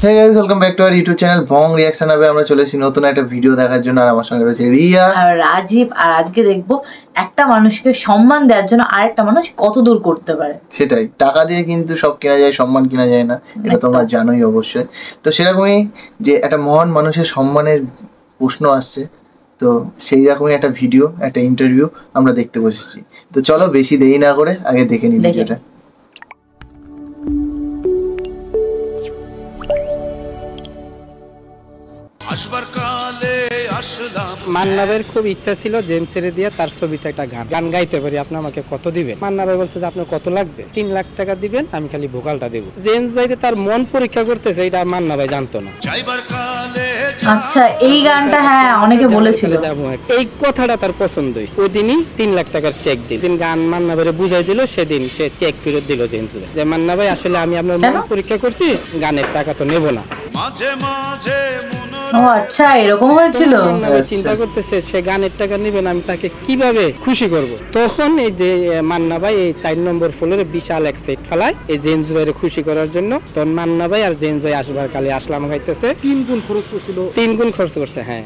Hey guys, welcome back to our YouTube channel Bong Reaction হবে আমরা চলে এসেছি নতুন একটা ভিডিও দেখার জন্য আর আমার সঙ্গে রয়েছে রিয়া আর রাজীব। আর আজকে দেখবো একটা মানুষকে সম্মান দেওয়ার জন্য আরেকটা মানুষ কত দূর করতে পারে। সেটাই, টাকা দিয়ে কিন্তু সব কেনা যায়, সম্মান কেনা যায় না, এটা তোমরা জানোই অবশ্যই। তো সেরকমই যে একটা মহান মানুষের সম্মানের প্রশ্ন আসছে, তো সেই রকমই একটা ভিডিও, একটা ইন্টারভিউ আমরা দেখতে বসেছি। তো চলো বেশি দেরি না করে আগে দেখে নিই ভিডিওটা। মান্নাবের খুব ইচ্ছা ছিল জেমস ছেড়ে দিয়ে তার ছবিতে একটা গান গাইতে পারি, আপনি আমাকে কত দিবেন? মান্না ভাই বলছে যে আপনার কত লাগবে? 3 লাখ টাকা দিবেন, আমি খালি ভোকালটা দেব। জেমস ভাই তার মন পরীক্ষা করতেছে, এটা মান্না ভাই জানতো না। আচ্ছা, এই গানটা হ্যাঁ অনেকে বলেছিল, এই কথাটা তার পছন্দ হয়েছে। ওই দিনই 3 লাখ টাকার চেক দিন গান মান্না ভাইরে বুঝাই দিল, সেদিন সে চেক ফেরত দিল জেমস ভাই, যে মান্না ভাই আসলে আমি আপনার মন পরীক্ষা করছি, গানের টাকা তো নেব না। ও আচ্ছা, এরকম হয়েছিল। চিন্তা করতেছে সে গানের টাকা নিবেন, আমি তাকে কিভাবে খুশি করব। তখন এই যে মান্না ভাই এই 4 নম্বর ফ্লোরে বিশাল এক সেট ফেলায় এই জেমস ভাইয়ের খুশি করার জন্য। তখন মান্না ভাই আর জেমস ভাই আসবার কালে আসলাম গাইতেছে। 3 গুণ খরচ করছিল, 3 গুণ খরচ করছে। হ্যাঁ,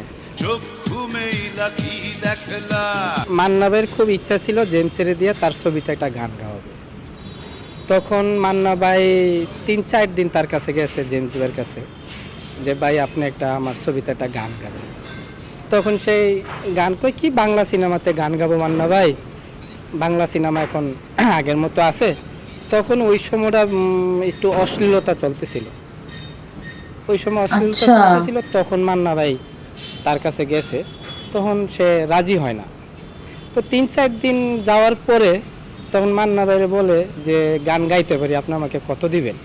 মান্না ভাইয়ের খুব ইচ্ছা ছিল জেমস ছেড়ে দিয়ে তার ছবিতে একটা গান গাওয়াবে। তখন মান্না ভাই 3-4 দিন তার কাছে গেছে, জেমস ভাইয়ের কাছে, যে ভাই আপনি একটা আমার ছবিতে একটা গান গাবেন। তখন সেই গান কই কি বাংলা সিনেমাতে গান গাবো মান্না ভাই, বাংলা সিনেমা এখন আগের মতো আছে। তখন ওই সময়টা একটু অশ্লীলতা চলতেছিল, ওই সময় অশ্লীলতা চলতেছিল। তখন মান্না ভাই তার কাছে গেছে, তখন সে রাজি হয় না। তো 3-4 দিন যাওয়ার পরে তখন মান্না ভাইরে বলে যে গান গাইতে পারি, আপনি আমাকে কত দিবেন?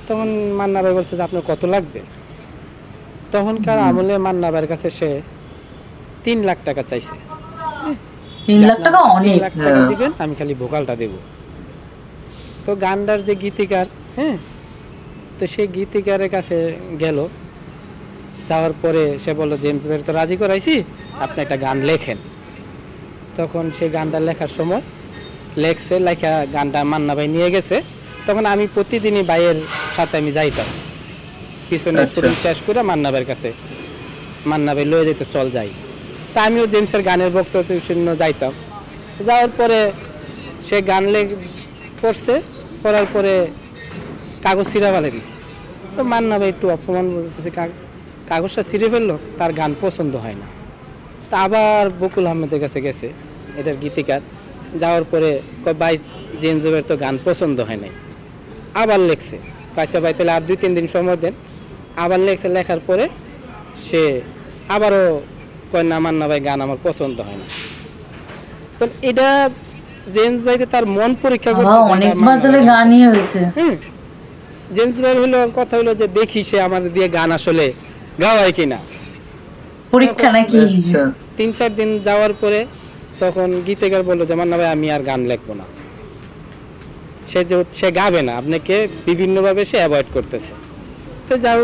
তখন মান্না ভাই বলছে যে আপনার কত লাগবে? তখনকার আমলে মান্না ভাইয়ের কাছে সে 3 লাখ টাকা চাইছে। 3 লাখ টাকা অনেক। 3 লাখ টাকা দিবেন, আমি খালি ভোকালটা দেব। তো গানটার যে গীতিকার, হ্যাঁ, তো সেই গীতিকারের কাছে গেল। যাওয়ার পরে সে বলল জেমস ভাই তো রাজি করাইছি, আপনি একটা গান লেখেন। তখন সেই গানটা লেখার সময় লেখছে, লেখা গানটা মান্না ভাই নিয়ে গেছে। তখন আমি প্রতিদিনই ভাইয়ের সাথে আমি যাইতাম, পিছনে শুটিং শেষ করে মান্না ভাইয়ের কাছে, মান্না ভাই লয়ে যেত চল যাই। তা আমিও জেমসের গানের বক্তব্য শুন্য যাইতাম। যাওয়ার পরে সে গান পড়ছে, পড়ার পরে কাগজ ছিঁড়া ফেলে দিছে। তো মান্না ভাই একটু অপমান বলতেছে, কাগজটা ছিঁড়ে ফেললো, তার গান পছন্দ হয় না। তা আবার বকুল আহমেদের কাছে গেছে, এটার গীতিকার। যাওয়ার পরে ভাই জেমস ভাইয়ের তো গান পছন্দ হয় নাই। আবার লেখছে, আচ্ছা ভাই তাহলে আর 2-3 দিন সময় দেন। আবার লেখছে, লেখার পরে সে আবারও কয় না মান্না ভাই গান আমার পছন্দ হয় না। তো এটা জেমস ভাই তার মন পরীক্ষা করতে অনেকবার তাহলে গানই হয়েছে। জেমস ভাই হলো কথা হলো যে দেখি সে আমার দিয়ে গান আসলে গাওয়ায় কিনা, পরীক্ষা নাকি। 3-4 দিন যাওয়ার পরে তখন গীতিকার বললো যে মান্না ভাই আমি আর গান লিখবো না, সে গাবে না, আপনাকে বিভিন্নভাবে সে অ্যাভয়েড করতেছে। তো যাও,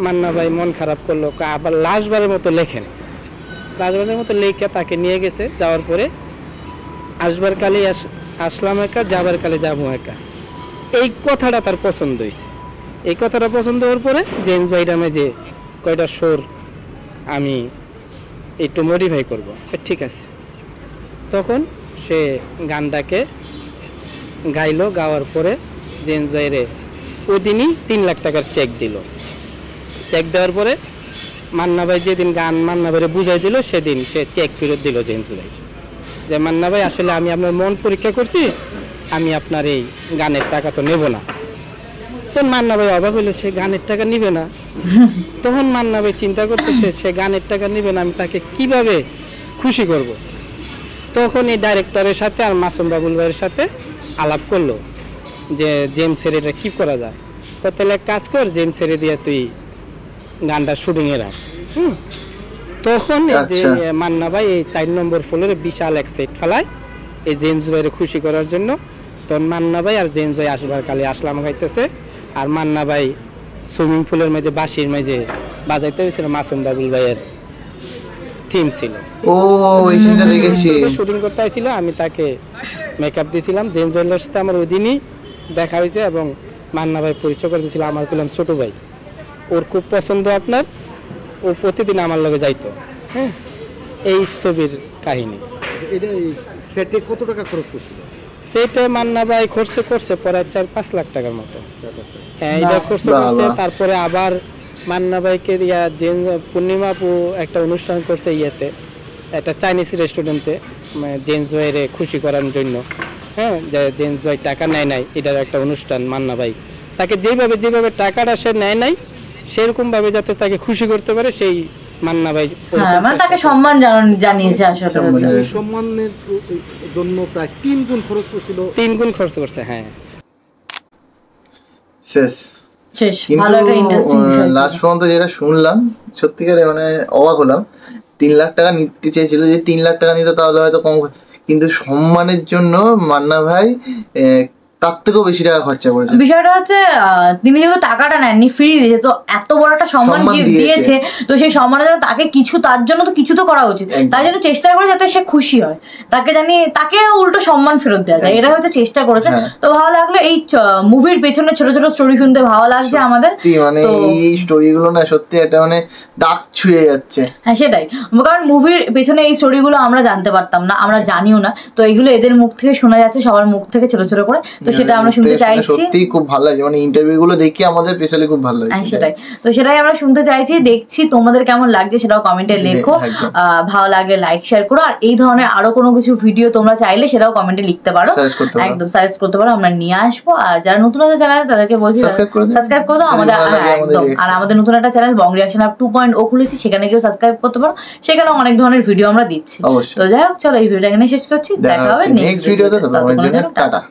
মান্না ভাই মন খারাপ করলো, আবার লাস্টবারের মতো লেখেন। লাস্টবারের মতো লেখে তাকে নিয়ে গেছে। যাওয়ার পরে আসবার কালে আসলাম একা, যাবার কালে যাবো একা, এই কথাটা তার পছন্দ হয়েছে। এই কথাটা পছন্দ হওয়ার পরে জেমস ভাই নামে যে কয়টা সুর আমি একটু মডিফাই করবো, ঠিক আছে। তখন সে গানটাকে গাইলো। গাওয়ার পরে জেমস ভাইরে ওই দিনই 3 লাখ টাকার চেক দিল। চেক দেওয়ার পরে মান্না ভাই যেদিন গান মান্না ভাইরে বুঝাই দিল, সেদিন সে চেক ফেরত দিল জেমস ভাই, যে মান্না ভাই আসলে আমি আপনার মন পরীক্ষা করছি, আমি আপনার এই গানের টাকা তো নেব না। তখন মান্না ভাই অবাক হইলো, সে গানের টাকা নিবে না। তখন মান্না ভাই চিন্তা করতেছে সে গানের টাকা নিবে না, আমি তাকে কিভাবে খুশি করব। তখন এই ডাইরেক্টরের সাথে আর মাসুম বাবুল ভাইয়ের সাথে আলাপ করলো যে জেমসের এটা কি করা যায়। তাহলে এক কাজ কর, জেমসের দিয়ে তুই গানটা শুটিংয়ে রাখ। তখন এই যে মান্না ভাই এই 4 নম্বর ফ্লোরে বিশাল এক সেট ফেলায় এই জেমস ভাইয়ের খুশি করার জন্য। তখন মান্না ভাই আর জেমস ভাই আসবার কালে আসলাম গাইতেছে, আর মান্না ভাই সুইমিং পুলের মাঝে বাঁশির মাঝে বাজাইতে হয়েছিল, মাসুম বাবুল ভাইয়ের থিম ছিল। ও এই সিনটা দেখেছি, শুটিং করতে আইছিল, আমি তাকে মেকআপ দিয়েছিলাম। জেমস ভাইয়ের সাথে আমার ওই দিনই দেখা হয়েছে এবং মান্না ভাই পরিচয় করে দিয়েছিল, আমার বললাম ছোট ভাই, ওর খুব পছন্দ আপনার, ও প্রতিদিন আমার লগে যাইতো। হ্যাঁ, এই ছবির কাহিনী। এটা সেটে কত টাকা খরচ করছিল? সেটা মান্না ভাই খরচ করছে প্রায় 4-5 লাখ টাকার মতো। হ্যাঁ, এটা খরচ করছে। তারপরে আবার মান্না ভাইকে পূর্ণিমা আপু একটা অনুষ্ঠান করছে ইয়েতে, একটা চাইনিজ রেস্টুরেন্টে, জেন্টস ভাইয়ের খুশি করার জন্য। হ্যাঁ, যে জেন্টস ভাই টাকা নেয় নাই, এটার একটা অনুষ্ঠান। মান্না ভাই তাকে যেভাবে টাকাটা সে নেয় নাই, সেরকম ভাবে যাতে তাকে খুশি করতে পারে, সেই মান্না ভাই মানে তাকে সম্মান জানিয়েছে আসলে। সম্মানের জন্য প্রায় 3 গুণ খরচ করছিল। 3 গুণ খরচ করছে। হ্যাঁ, শেষ। ভালো একটা ইন্টারেস্টিং বিষয়। লাস্ট পর্যন্ত যেটা শুনলাম সত্যিকারে মানে অবাক হলাম। 3 লাখ টাকা নিতে চেয়েছিল, যে 3 লাখ টাকা নিত তাহলে হয়তো কম, কিন্তু সম্মানের জন্য মান্না ভাই তার থেকেও বেশি টাকা খরচা করেছে। বিষয়টা হচ্ছে তিনি যেহেতু টাকাটা নেননি, ফ্রি দিয়েছে, তো এত বড় একটা সম্মান দিয়েছে, তো সেই সম্মানের জন্য তাকে কিছু, তার জন্য তো কিছু তো করা উচিত। তাই জন্য চেষ্টা করে যাতে সে খুশি হয়, তাকে উল্টো সম্মান ফেরত দেওয়া যায়, এটা হচ্ছে চেষ্টা করেছে। তো ভালো লাগলো এই মুভির পেছনে ছোট ছোট স্টোরি শুনতে ভালো লাগছে আমাদের। মানে এই স্টোরিগুলো না সত্যি এটা মানে দাগ ছুঁয়ে যাচ্ছে। হ্যাঁ সেটাই, কারণ মুভির পেছনে এই স্টোরিগুলো আমরা জানতে পারতাম না, আমরা জানিও না, তো এগুলো এদের মুখ থেকে শোনা যাচ্ছে, সবার মুখ থেকে ছোট ছোট করে, তো সেটা আমরা শুনতে চাইছি। সত্যি খুব ভালো লাগে, মানে ইন্টারভিউ গুলো দেখি আমাদের স্পেশালি খুব ভালো লাগে। সেটাই, তো সেটাই আমরা শুনতে চাইছি, দেখছি তোমাদের কেমন লাগছে সেটাও কমেন্টে লেখো। ভালো লাগলে লাইক শেয়ার করো, আর এই ধরনের আরো কোনো কিছু ভিডিও তোমরা চাইলে সেটাও কমেন্টে লিখতে পারো, একদম সাজেস্ট করতে পারো, আমরা নিয়ে আসবো। আর যারা নতুন আছে চ্যানেলে তাদেরকে বলছি সাবস্ক্রাইব করে দাও আমাদের, একদম। আর আমাদের নতুন একটা চ্যানেল বং রিঅ্যাকশন আপ 2.0 খুলেছি, সেখানে গিয়ে সাবস্ক্রাইব করতে পারো, সেখানে অনেক ধরনের ভিডিও আমরা দিচ্ছি। তো যাই হোক, চলো এই ভিডিওটা এখানে শেষ করছি, দেখা হবে নেক্সট ভিডিওতে। টাটা।